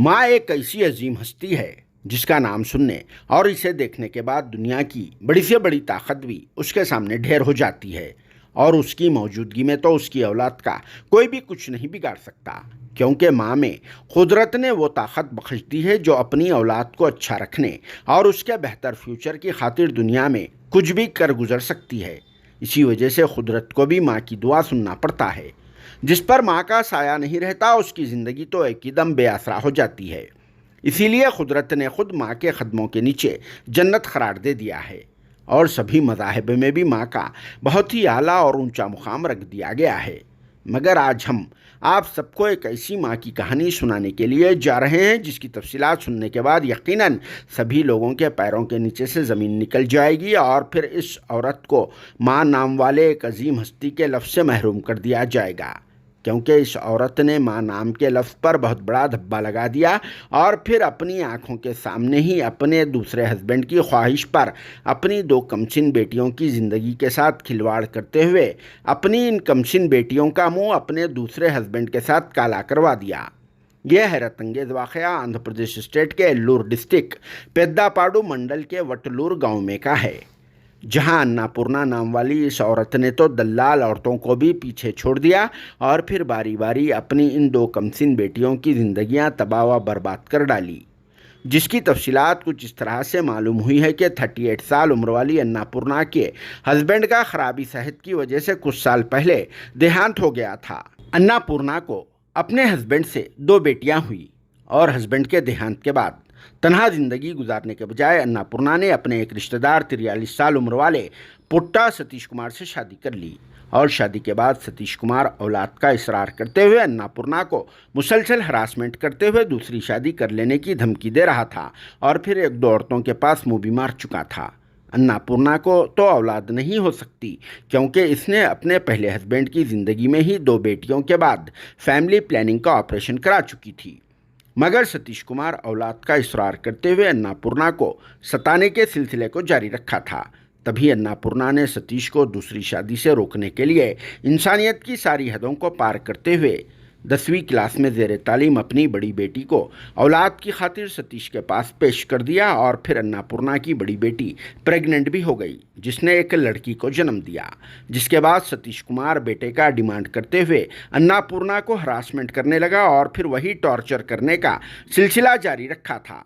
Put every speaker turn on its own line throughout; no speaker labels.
माँ एक ऐसी अजीम हस्ती है जिसका नाम सुनने और इसे देखने के बाद दुनिया की बड़ी से बड़ी ताकत भी उसके सामने ढेर हो जाती है। और उसकी मौजूदगी में तो उसकी औलाद का कोई भी कुछ नहीं बिगाड़ सकता, क्योंकि माँ में कुदरत ने वो ताकत बख्श दी है जो अपनी औलाद को अच्छा रखने और उसके बेहतर फ्यूचर की खातिर दुनिया में कुछ भी कर गुजर सकती है। इसी वजह से कुदरत को भी माँ की दुआ सुनना पड़ता है। जिस पर माँ का साया नहीं रहता उसकी ज़िंदगी तो एकदम बेआसरा हो जाती है। इसीलिए कुदरत ने खुद माँ के कदमों के नीचे जन्नत करार दे दिया है और सभी मज़ाहिब में भी माँ का बहुत ही आला और ऊंचा मुकाम रख दिया गया है। मगर आज हम आप सबको एक ऐसी माँ की कहानी सुनाने के लिए जा रहे हैं जिसकी तफसीलात सुनने के बाद यकीनन सभी लोगों के पैरों के नीचे से ज़मीन निकल जाएगी और फिर इस औरत को माँ नाम वाले एक अजीम हस्ती के लफ्ज़ से महरूम कर दिया जाएगा, क्योंकि इस औरत ने माँ नाम के लफ्ज़ पर बहुत बड़ा धब्बा लगा दिया और फिर अपनी आंखों के सामने ही अपने दूसरे हस्बैंड की ख्वाहिश पर अपनी दो कमसिन बेटियों की ज़िंदगी के साथ खिलवाड़ करते हुए अपनी इन कमसिन बेटियों का मुंह अपने दूसरे हस्बैंड के साथ काला करवा दिया। यह हैरत अंगेज़ वाक़या आंध्र प्रदेश स्टेट के एल्लूर डिस्ट्रिक्ट पेद्दापाडु मंडल के वटलूर गाँव में का है, जहां अन्नापूर्णा नाम वाली इस औरत ने तो दल्लाल औरतों को भी पीछे छोड़ दिया और फिर बारी बारी अपनी इन दो कमसिन बेटियों की ज़िंदगियां तबाह व बर्बाद कर डाली। जिसकी तफसीलात कुछ इस तरह से मालूम हुई है कि 38 साल उम्र वाली अन्नापूर्णा के हस्बैंड का खराबी सेहत की वजह से कुछ साल पहले देहांत हो गया था। अन्नापूर्णा को अपने हस्बैंड से दो बेटियां हुई और हस्बैंड के देहांत के बाद तन्हा जिंदगी गुजारने के बजाय अन्नापूर्णा ने अपने एक रिश्तेदार 43 साल उम्र वाले पुट्टा सतीश कुमार से शादी कर ली और शादी के बाद सतीश कुमार औलाद का इसरार करते हुए अन्नापूर्णा को मुसलसल हरासमेंट करते हुए दूसरी शादी कर लेने की धमकी दे रहा था और फिर एक दो औरतों के पास मुंह भी मार चुका था। अन्नापूर्णा को तो औलाद नहीं हो सकती, क्योंकि इसने अपने पहले हस्बैंड की ज़िंदगी में ही दो बेटियों के बाद फैमिली प्लानिंग का ऑपरेशन करा चुकी थी। मगर सतीश कुमार औलाद का इसरार करते हुए अन्नापूर्णा को सताने के सिलसिले को जारी रखा था। तभी अन्नापूर्णा ने सतीश को दूसरी शादी से रोकने के लिए इंसानियत की सारी हदों को पार करते हुए 10वीं क्लास में ज़ेर तालीम अपनी बड़ी बेटी को औलाद की खातिर सतीश के पास पेश कर दिया और फिर अन्नापूर्णा की बड़ी बेटी प्रेग्नेंट भी हो गई, जिसने एक लड़की को जन्म दिया। जिसके बाद सतीश कुमार बेटे का डिमांड करते हुए अन्नापूर्णा को हरासमेंट करने लगा और फिर वही टॉर्चर करने का सिलसिला जारी रखा था,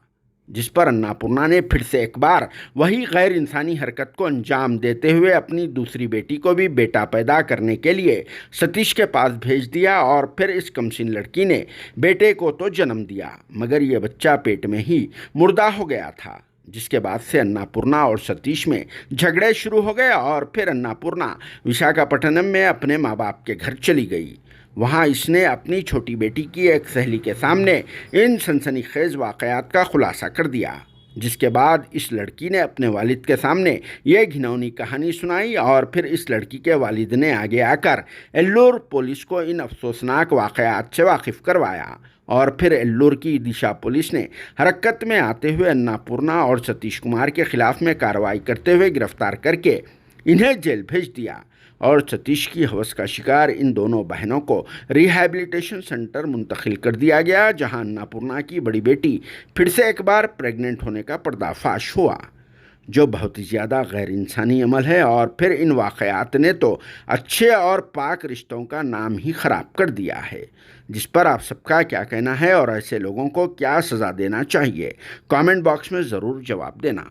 जिस पर अन्नापूर्णा ने फिर से एक बार वही गैर इंसानी हरकत को अंजाम देते हुए अपनी दूसरी बेटी को भी बेटा पैदा करने के लिए सतीश के पास भेज दिया और फिर इस कमसिन लड़की ने बेटे को तो जन्म दिया, मगर ये बच्चा पेट में ही मुर्दा हो गया था। जिसके बाद से अन्नापूर्णा और सतीश में झगड़े शुरू हो गए और फिर अन्नापूर्णा विशाखापट्टनम में अपने माँ बाप के घर चली गई। वहाँ इसने अपनी छोटी बेटी की एक सहेली के सामने इन सनसनीखेज़ वाक़यात का खुलासा कर दिया, जिसके बाद इस लड़की ने अपने वालिद के सामने ये घिनौनी कहानी सुनाई और फिर इस लड़की के वालिद ने आगे आकर एल्लूर पुलिस को इन अफसोसनाक वाक़यात से वाकिफ़ करवाया और फिर एल्लूर की दिशा पुलिस ने हरकत में आते हुए अन्नापूर्णा और सतीश कुमार के ख़िलाफ़ में कार्रवाई करते हुए गिरफ्तार करके इन्हें जेल भेज दिया और सतीश की हवस का शिकार इन दोनों बहनों को रिहैबिलिटेशन सेंटर मुंतकिल कर दिया गया, जहां अन्नापूर्णा की बड़ी बेटी फिर से एक बार प्रेग्नेंट होने का पर्दाफाश हुआ, जो बहुत ही ज़्यादा गैर इंसानी अमल है। और फिर इन वाक़यात ने तो अच्छे और पाक रिश्तों का नाम ही ख़राब कर दिया है। जिस पर आप सबका क्या कहना है और ऐसे लोगों को क्या सज़ा देना चाहिए, कमेंट बॉक्स में ज़रूर जवाब देना।